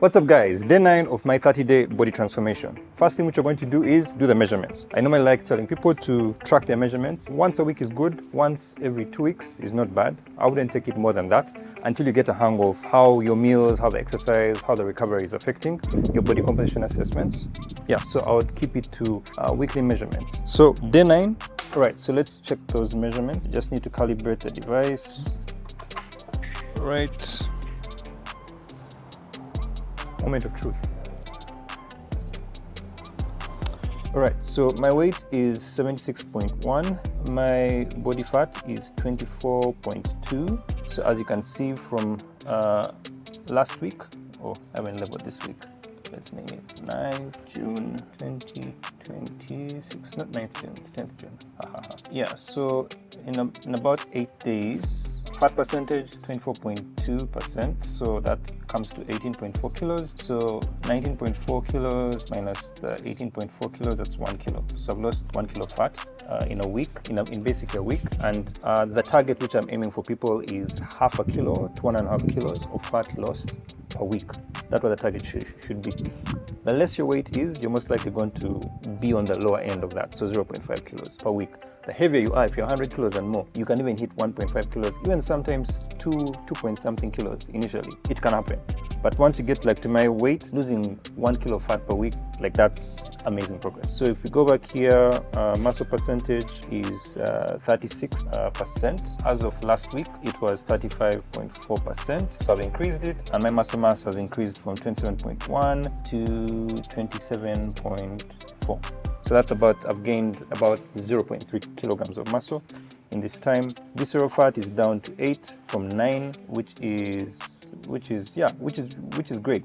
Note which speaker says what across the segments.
Speaker 1: What's up guys, day 9 of my 30-day body transformation. First thing which you're going to do is do the measurements. I normally like telling people to track their measurements. Once a week is good, once every 2 weeks is not bad. I wouldn't take it more than that until you get a hang of how your meals, how the exercise, how the recovery is affecting your body composition assessments. Yeah, so I would keep it to weekly measurements. So day 9, all right, so let's check those measurements. You just need to calibrate the device. All right. Moment of truth. All right, so my weight is 76.1. My body fat is 24.2. So as you can see from last week, I haven't labeled this week. Let's name it 9th June 2026. Not 9th June, it's 10th June. Yeah, so in about 8 days, fat percentage 24.2%, so that comes to 18.4 kilos. So 19.4 kilos minus the 18.4 kilos, that's 1 kilo. So I've lost 1 kilo fat in a week, in basically a week. And the target which I'm aiming for people is half a kilo to 1.5 kilos of fat lost per week. That's what the target should be. The less your weight is, you're most likely going to be on the lower end of that, so 0.5 kilos per week. The heavier you are, if you're 100 kilos and more, you can even hit 1.5 kilos, even sometimes 2 point something kilos initially. It can happen. But once you get like to my weight, losing 1 kilo fat per week, like that's amazing progress. So if we go back here, muscle percentage is 36%. As of last week, it was 35.4%. So I've increased it, and my muscle mass has increased from 27.1 to 27.4. So that's I've gained about 0.3 kilograms of muscle in this time. Visceral fat is down to 8 from 9, which is great.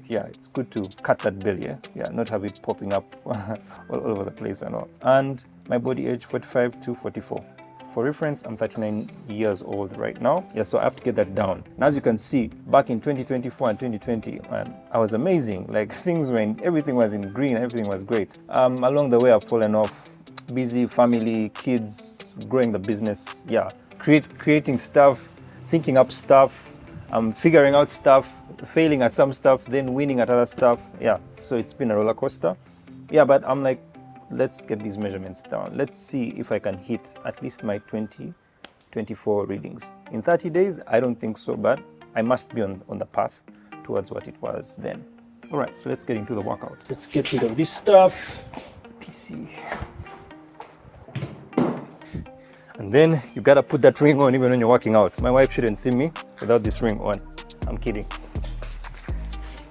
Speaker 1: Yeah, it's good to cut that belly. Yeah, not have it popping up all over the place and all. And my body age 45 to 44. For reference, I'm 39 years old right now. Yeah, so I have to get that down. And as you can see, back in 2024 and 2020, man, I was amazing. Like everything was in green, everything was great. Along the way, I've fallen off. Busy, family, kids, growing the business. Yeah, creating stuff, thinking up stuff, figuring out stuff, failing at some stuff, then winning at other stuff. Yeah, so it's been a roller coaster. Yeah, but I'm like, let's get these measurements down. Let's see if I can hit at least my 2024 readings. In 30 days, I don't think so, but I must be on the path towards what it was then. All right, so let's get into the workout. Let's get rid of this stuff. PC. And then you gotta put that ring on even when you're working out. My wife shouldn't see me without this ring on. I'm kidding.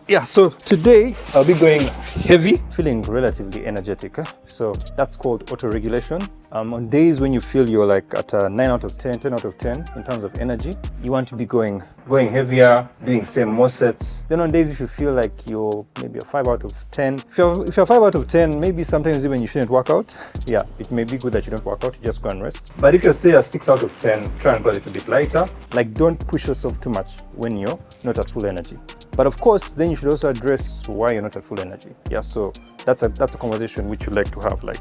Speaker 1: Yeah, so today I'll be going heavy, feeling relatively energetic. So that's called auto-regulation. On days when you feel you're like at a 9 out of 10, 10 out of 10 in terms of energy, you want to be going heavier, doing more sets. Then on days if you feel like you're maybe a 5 out of 10, if you're 5 out of 10, maybe sometimes even you shouldn't work out. Yeah, it may be good that you don't work out, you just go and rest. But if you're say a 6 out of 10, try and go a little bit lighter. Like don't push yourself too much when you're not at full energy. But of course, then you should also address why you're not at full energy. Yeah, so that's a conversation which you like to have. Like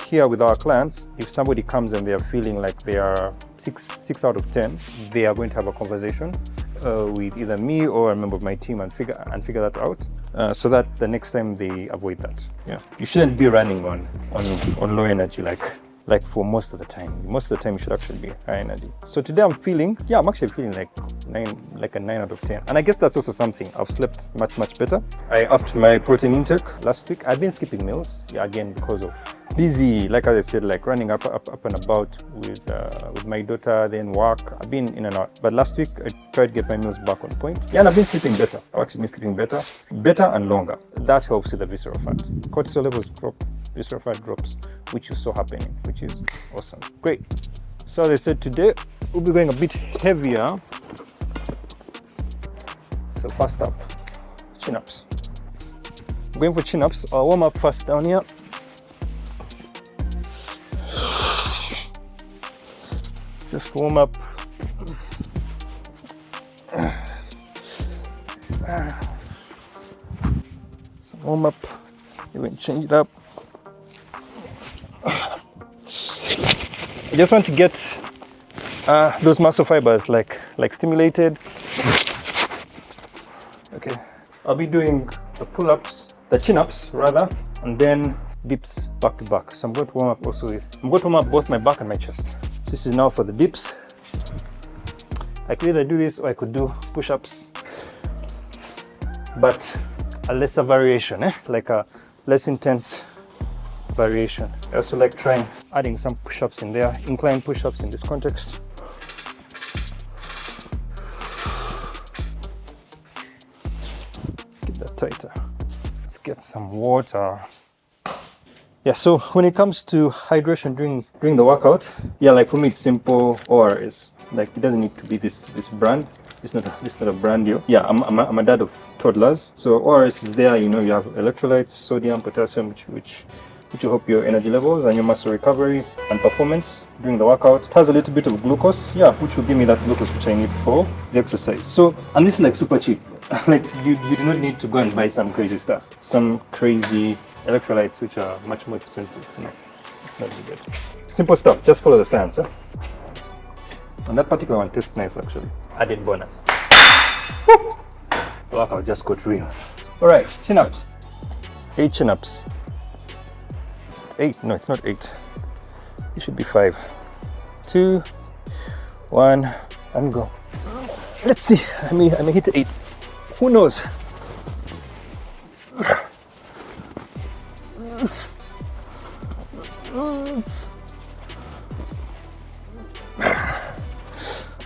Speaker 1: here with our clients, if somebody comes and they are feeling like they are 6 out of 10, they are going to have a conversation with either me or a member of my team and figure that out, so that the next time they avoid that. Yeah, you shouldn't be running on low energy like for most of the time. Most of the time you should actually be high energy. So today I'm actually feeling like a 9 out of 10. And I guess that's also something. I've slept much better. I upped my protein intake last week. I've been skipping meals, yeah, again because of busy, like as I said, like running up and about with my daughter, then work. I've been in and out. But last week I tried to get my meals back on point. Yeah, and I've been sleeping better. I've actually been sleeping better and longer. That helps with the visceral fat. Cortisol levels drop, visceral fat drops, which you saw happening, which is awesome. Great. So as I said, today we'll be going a bit heavier. So first up, chin-ups. Going for chin-ups. I'll warm up first down here. Just warm up. So warm up. Even change it up. I just want to get those muscle fibers like stimulated. Okay. I'll be doing the pull-ups, the chin-ups rather, and then dips back to back. So I'm going to warm up also I'm going to warm up both my back and my chest. This is now for the dips. I could either do this or I could do push-ups, but a lesser variation, like a less intense variation. I also like trying adding some push-ups in there, incline push-ups in this context. Get that tighter. Let's get some water. Yeah, so when it comes to hydration during the workout, yeah, like for me it's simple. ORS, like it doesn't need to be this brand. It's not a brand deal. Yeah, I'm a dad of toddlers, so ORS is there. You know, you have electrolytes, sodium, potassium, which will help your energy levels and your muscle recovery and performance during the workout. It has a little bit of glucose, yeah, which will give me that glucose which I need for the exercise. So, and this is like super cheap. Like you do not need to go and buy some crazy stuff, some crazy electrolytes which are much more expensive. No, it's not really good. Simple stuff, just follow the science. Huh? And that particular one tastes nice actually. Added bonus. Woo! The workout just got real. Alright, chin-ups. 8 chin-ups. 8? No, it's not 8. It should be 5. 2, 1, and go. Let's see. I may hit 8. Who knows?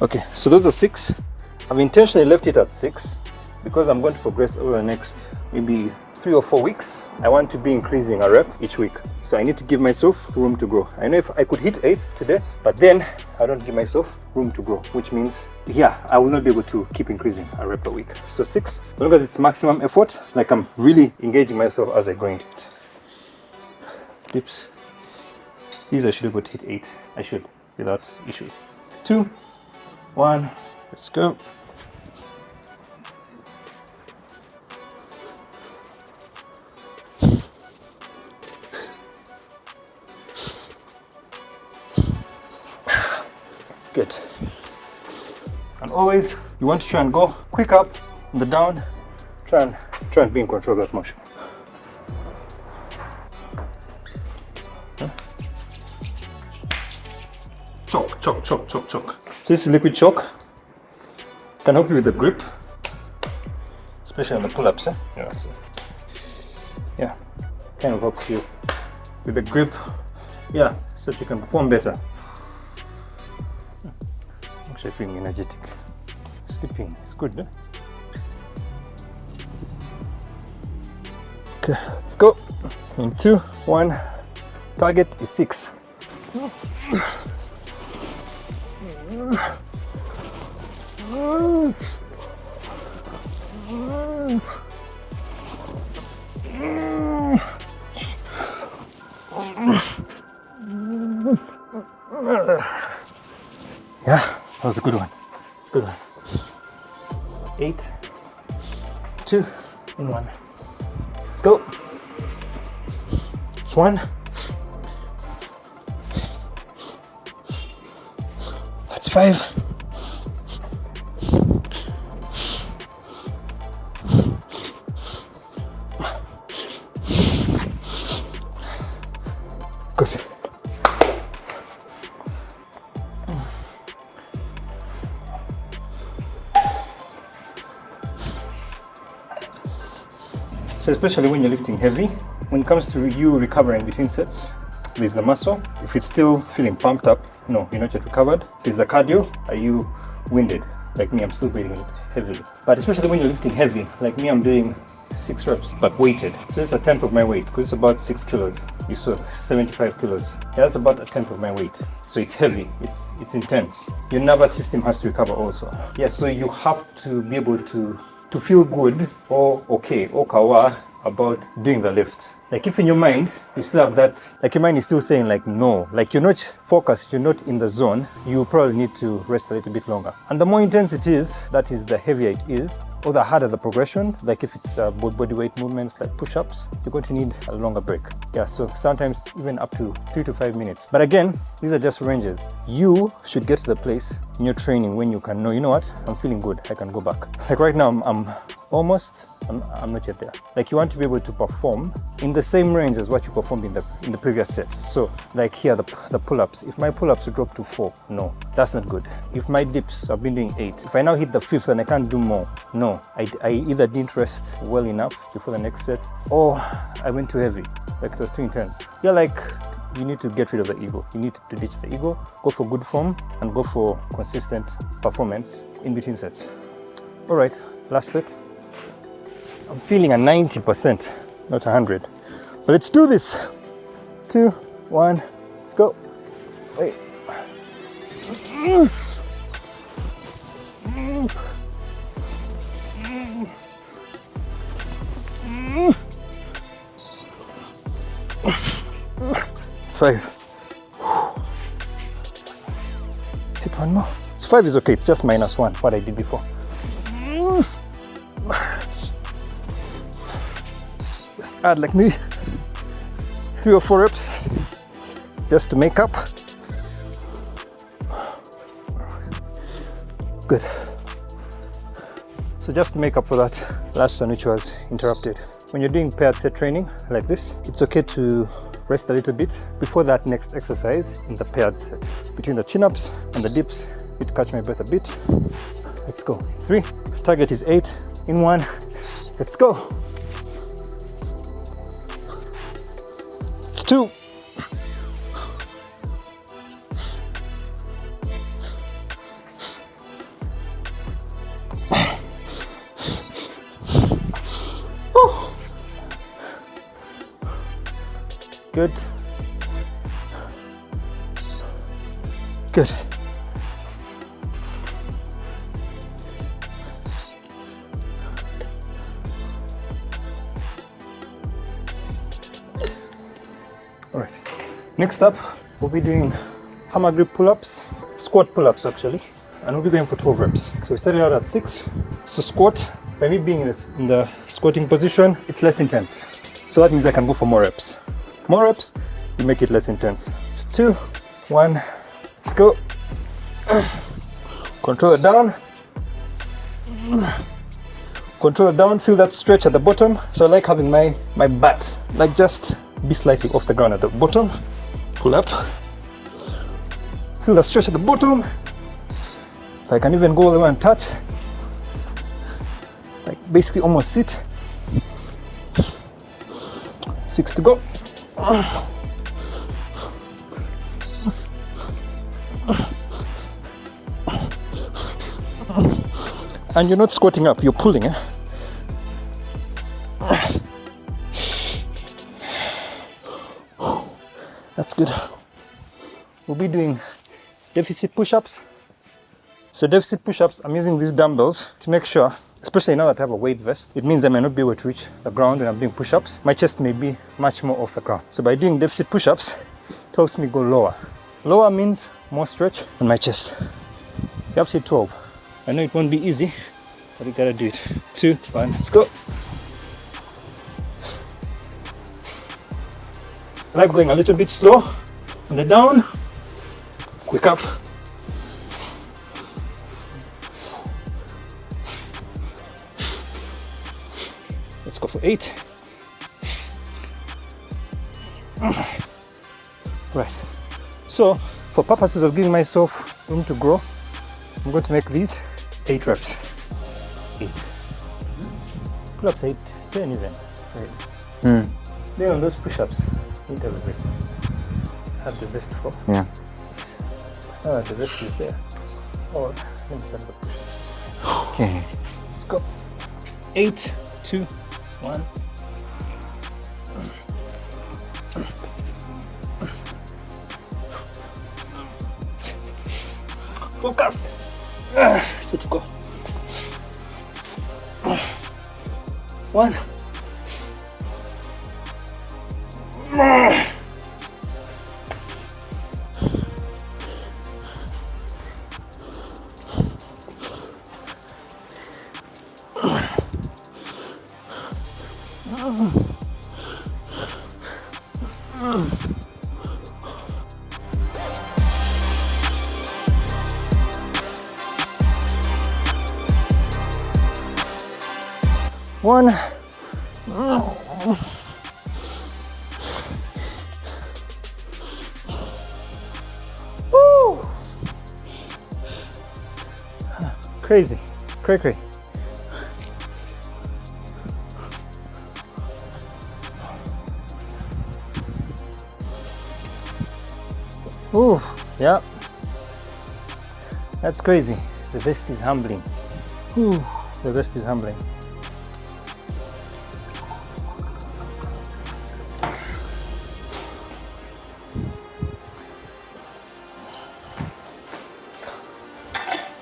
Speaker 1: Okay, so those are 6. I've intentionally left it at 6 because I'm going to progress over the next maybe 3 or 4 weeks. I want to be increasing a rep each week. So I need to give myself room to grow. I know if I could hit 8 today, but then I don't give myself room to grow, which means, yeah, I will not be able to keep increasing a rep a week. So 6, as long as it's maximum effort, like I'm really engaging myself as I go into it. Dips. These I should be able to hit 8. I should, without issues. 2, 1, let's go. Good. And always you want to try and go quick up on the down. Try and be in control of that motion. Choke, choke, choke, choke, choke. So this liquid choke can help you with the grip, especially on the pull-ups. Yeah, so, yeah, kind of helps you with the grip. Yeah, so that you can perform better. Actually feeling energetic. Sleeping is good, eh? Okay, let's go. In 2, 1. Target is 6. Yeah, that was a good one. Good one. 8, 2, and 1. Let's go. It's 1. That's 5. Good. So especially when you're lifting heavy, when it comes to you recovering between sets, there's the muscle. If it's still feeling pumped up, no, you're not yet recovered. There's the cardio. Are you winded? Like me, I'm still breathing heavily. But especially when you're lifting heavy, like me, I'm doing 6 reps, but weighted. So this is a 10th of my weight, because it's about 6 kilos. You saw 75 kilos. Yeah, that's about a 10th of my weight. So it's heavy, it's intense. Your nervous system has to recover also. Yeah, so you have to be able to feel good or okay or kawa about doing the lift. Like if in your mind, you still have that, like your mind is still saying like no, like you're not focused, you're not in the zone, you probably need to rest a little bit longer. And the more intense it is, that is the heavier it is, or the harder the progression. Like if it's both body weight movements like push-ups, you're going to need a longer break. Yeah, so sometimes even up to 3 to 5 minutes. But again, these are just ranges. You should get to the place in your training when you can know, you know what, I'm feeling good, I can go back. Like right now, I'm not yet there. Like you want to be able to perform in the same range as what you performed in the previous set. So like here, the pull-ups, if my pull-ups drop to 4, no, that's not good. If my dips, I've been doing 8. If I now hit the 5th and I can't do more, no, I either didn't rest well enough before the next set, or I went too heavy, like it was too intense. Yeah, like you need to get rid of the ego. You need to ditch the ego, go for good form, and go for consistent performance in between sets. All right, last set. I'm feeling a 90%, not 100. But let's do this. 2, 1, let's go. Wait. It's 5. Is it one more? So 5 is okay, it's just -1, what I did before. Just add like maybe 3 or 4 reps just to make up. Good. So just to make up for that last one which was interrupted. When you're doing paired set training like this, it's okay to rest a little bit before that next exercise in the paired set. Between the chin-ups and the dips, it catch my breath a bit. Let's go. 3. Target is 8 in 1. Let's go. It's 2. Good. Good. All right. Next up, we'll be doing hammer grip pull-ups, squat pull-ups actually, and we'll be going for 12 reps. So we started out at 6. So squat, by me being in the squatting position, it's less intense. So that means I can go for more reps. More reps, you make it less intense. So 2, 1, let's go. Control it down. Control it down, feel that stretch at the bottom. So I like having my butt, like just be slightly off the ground at the bottom. Pull up. Feel that stretch at the bottom. If I can even go all the way and touch. Like basically almost sit. 6 to go. And you're not squatting up, you're pulling. That's good. We'll be doing deficit push-ups. So deficit push-ups, I'm using these dumbbells to make sure, especially now that I have a weight vest, it means I may not be able to reach the ground when I'm doing push-ups. My chest may be much more off the ground. So by doing deficit push-ups, it helps me go lower. Lower means more stretch on my chest. You have to hit 12. I know it won't be easy, but you gotta do it. 2, 1, let's go. I like going a little bit slow on the down, quick up. Let's go for 8. Right. So, for purposes of giving myself room to grow, I'm going to make these 8 reps. 8. Pull-ups 8, 10 even. Right. Then on those push-ups, you need to have a vest. Have the vest for.
Speaker 2: Yeah.
Speaker 1: Oh, the vest is there. Oh, let me start the push-ups.
Speaker 2: Okay.
Speaker 1: Let's go. 8, 2, 1. Focus. 2 to go. 1. One. Woo. Crazy, cray. Ooh, yeah. That's crazy. The vest is humbling. Ooh, the vest is humbling.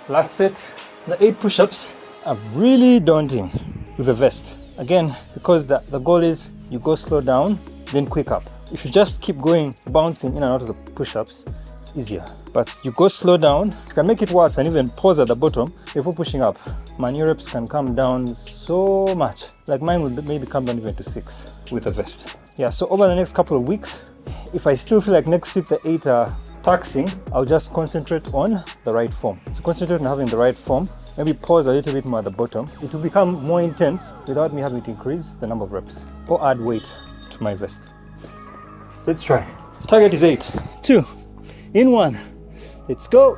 Speaker 1: Last set. The 8 push-ups are really daunting with the vest. Again, because the goal is you go slow down, then quick up. If you just keep going, bouncing in and out of the push-ups, it's easier. But you go slow down, you can make it worse and even pause at the bottom before pushing up. My knee reps can come down so much. Like mine would maybe come down even to 6 with the vest. Yeah, so over the next couple of weeks, if I still feel like next week the 8 are taxing, I'll just concentrate on the right form. So concentrate on having the right form, maybe pause a little bit more at the bottom. It will become more intense without me having to increase the number of reps or add weight to my vest. So let's try. Target is 8, 2, in 1. Let's go.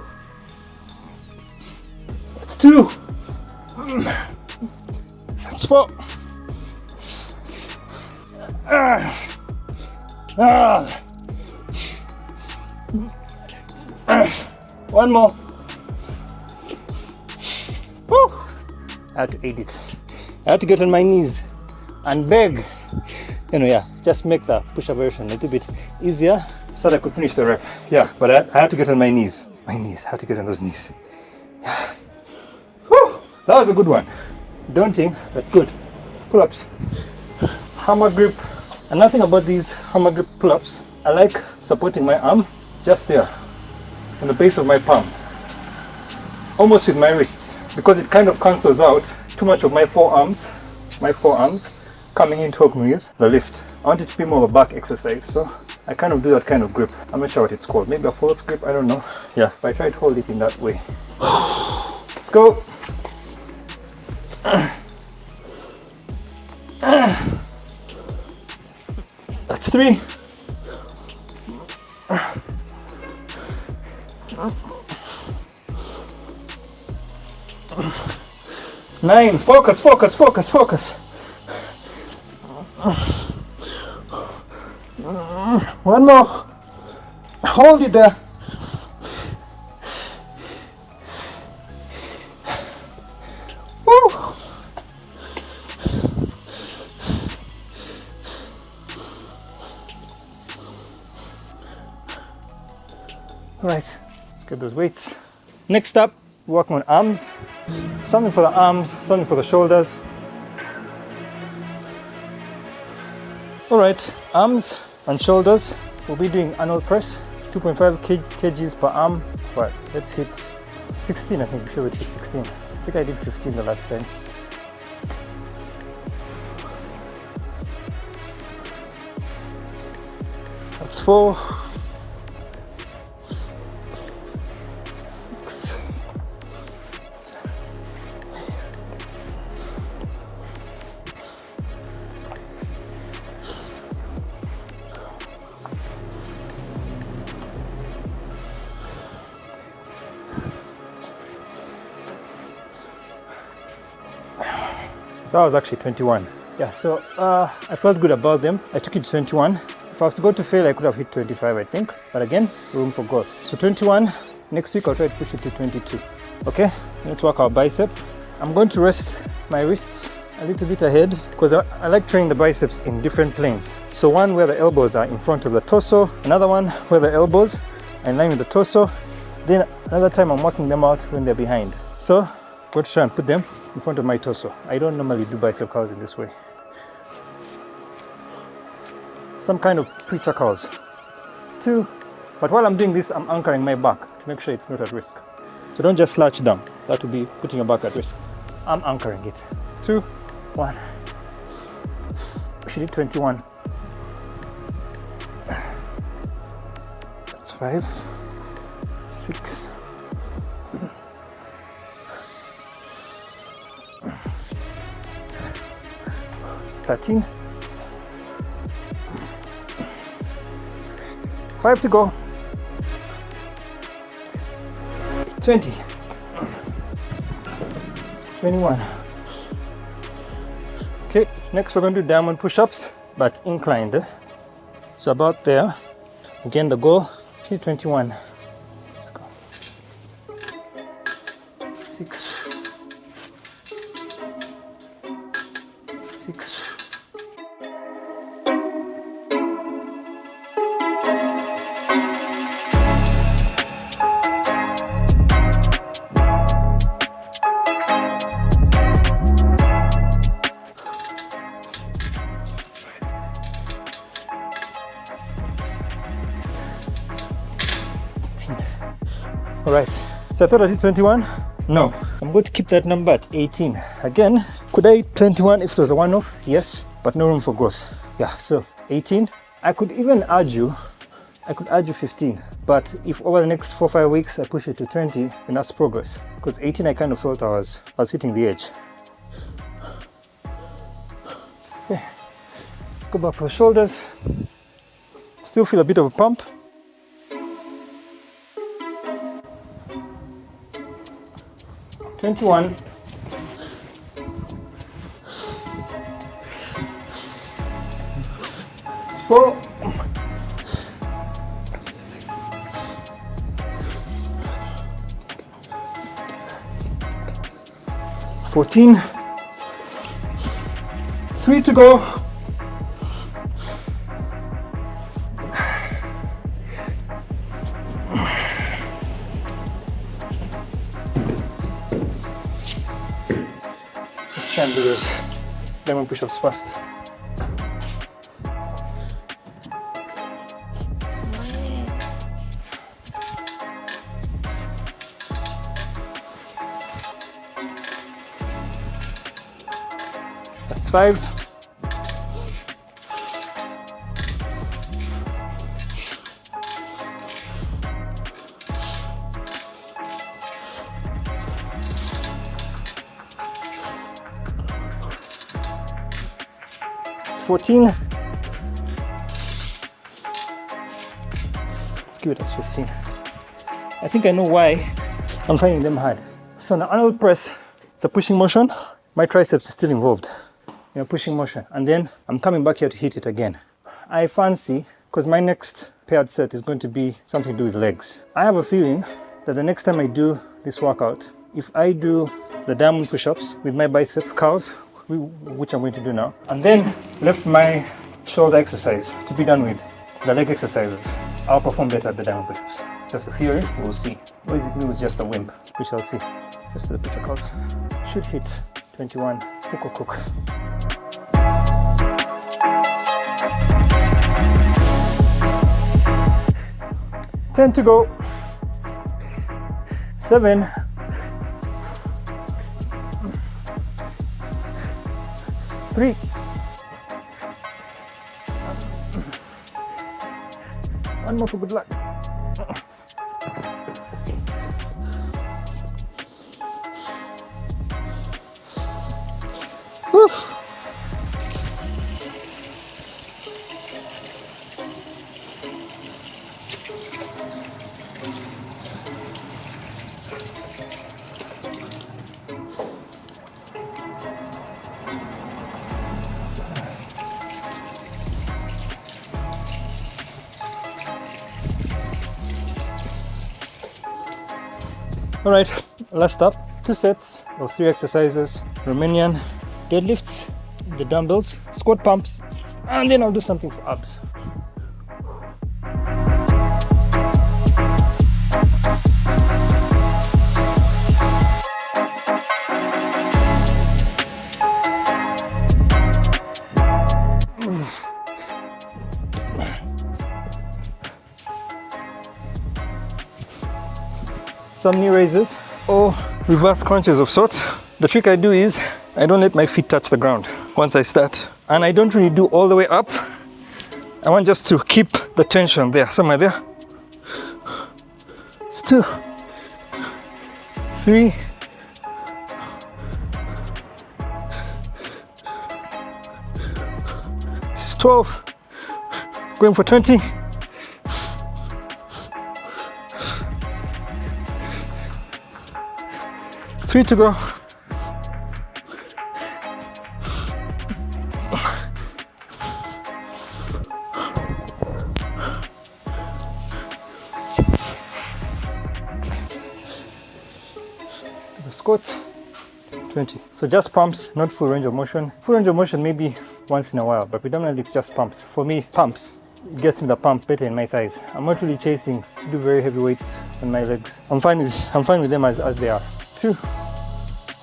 Speaker 1: That's 2. That's 4. One more. Woo. I had to eat it. I had to get on my knees and beg. Yeah, just make the push-up version a little bit easier so that I could finish the rep. Yeah, but I had to get on my knees. I had to get on those knees. Whew, that was a good one. Daunting, but good. Pull-ups. Hammer grip. Another thing about these hammer grip pull-ups, I like supporting my arm just there, on the base of my palm, almost with my wrists, because it kind of cancels out too much of my forearms coming in to help me with the lift. I want it to be more of a back exercise, so I kind of do that kind of grip. I'm not sure what it's called, maybe a false grip, I don't know. Yeah, but I try to hold it in that way. Let's go. That's 3. 9. Focus. One more. Hold it there. Woo. All right, let's get those weights. Next up, working on arms. Something for the arms, something for the shoulders. All right, arms and shoulders. We'll be doing Arnold press, 2.5 kgs per arm. But let's hit 16. I think we should hit 16. I think I did 15 the last time. That's 4. 6. So that was actually 21. Yeah, so I felt good about them. I took it to 21. If I was to go to fail, I could have hit 25, I think. But again, room for growth. So 21. Next week, I'll try to push it to 22. Okay, let's work our bicep. I'm going to rest my wrists a little bit ahead because I like training the biceps in different planes. So one where the elbows are in front of the torso, another one where the elbows are in line with the torso. Then another time I'm working them out when they're behind. So I'm going to try and put them in front of my torso. I don't normally do bicep curls in this way. some kind of preacher curls. 2, but while I'm doing this, I'm anchoring my back to make sure it's not at risk. So don't just slouch down, that will be putting your back at risk. I'm anchoring it. 2, 1. She did 21. That's 5, 6, 13, 5 to go, 20, 21. Okay, next we're going to do diamond push-ups, but inclined. So about there. Again, the goal, 21. Let's go. 6, 6. All right, so I thought I did 21. No, I'm going to keep that number at 18. Again, could I hit 21 if it was a one-off? Yes, but no room for growth. Yeah, so 18. I could even argue 15. But if over the next 4 or 5 weeks I push it to 20, then that's progress. Because 18, I kind of felt I was hitting the edge. Okay, let's go back for the shoulders. Still feel a bit of a pump. 21. It's 4. 14. 3 to go. Try and do those diamond push-ups fast. That's 5. It's 14. Let's give it as 15. I think I know why I'm finding them hard. So now another press, it's a pushing motion. My triceps is still involved in a pushing motion. And then I'm coming back here to hit it again. I fancy, because my next paired set is going to be something to do with legs. I have a feeling that the next time I do this workout, if I do the diamond push-ups with my bicep curls, which I'm going to do now, and then left my shoulder exercise to be done with the leg exercises, I'll perform better at the diamond push-ups. It's just a theory, we'll see. Or is it me who's just a wimp? We shall see. Just do the picture curls. Should hit 21. Cook. 10 to go. 7. 3. 1 more for good luck. Whew. All right, last up, 2 sets of 3 exercises, Romanian deadlifts, the dumbbells, squat pumps, and then I'll do something for abs. some knee raises or reverse crunches of sorts. The trick I do is I don't let my feet touch the ground once I start. And I don't really do all the way up. I want just to keep the tension there, somewhere there. 2, 3, 12, going for 20. 3 to go. The squats, 20. So just pumps, not full range of motion. Full range of motion maybe once in a while, but predominantly it's just pumps. For me, pumps. It gets me the pump better in my thighs. I'm not really chasing to do very heavy weights on my legs. I'm fine with them as they are. 2, 1,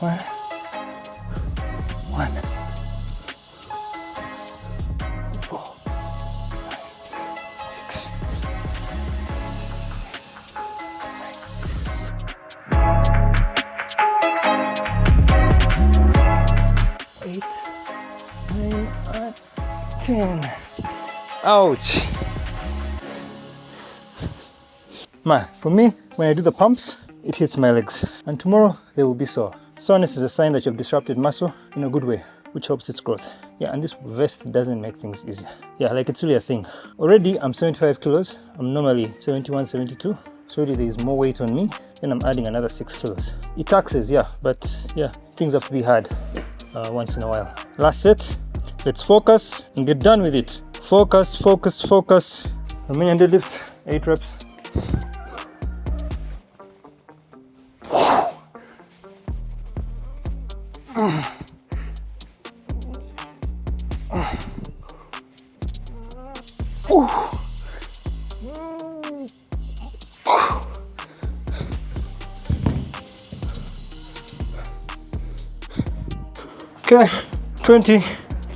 Speaker 1: 1, 4, 5, 6, 7, 8, 9, 10. Ouch. Man, for me, when I do the pumps, it hits my legs, and tomorrow they will be sore. Soreness is a sign that you've disrupted muscle in a good way, which helps its growth. Yeah, and this vest doesn't make things easier. Yeah, like it's really a thing. Already I'm 75 kilos. I'm normally 71, 72. So already there's more weight on me. Then I'm adding another 6 kilos. It taxes, yeah, but yeah, things have to be hard once in a while. Last set. Let's focus and get done with it. Focus, focus, focus. Romanian deadlifts, 8 reps. Okay, 20,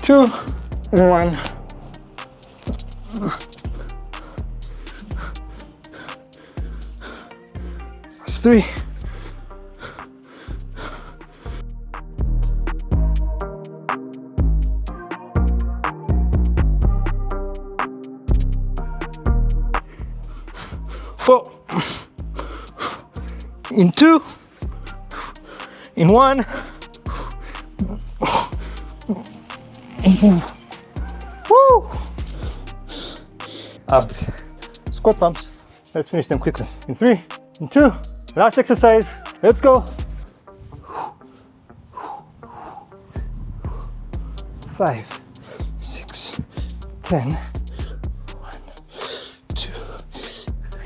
Speaker 1: 2, 1. 3. 4. In 2. In 1. Woo! Abs. Squat pumps. Let's finish them quickly. In 3, in 2. Last exercise. Let's go. 5, 6, 10. 1, 2, 3.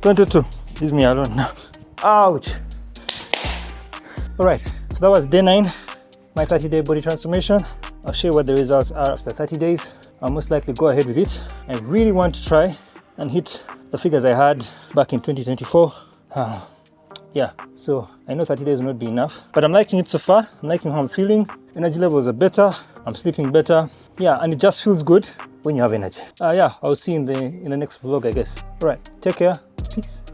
Speaker 1: 22. Leave me alone now. Ouch. All right, so that was day 9, my 30-day body transformation. I'll show you what the results are after 30 days. I'll most likely go ahead with it. I really want to try and hit the figures I had back in 2024. Yeah, so I know 30 days will not be enough, but I'm liking it so far. I'm liking how I'm feeling. Energy levels are better. I'm sleeping better. Yeah, and it just feels good when you have energy. Yeah, I'll see you in the next vlog, I guess. All right, take care. Peace.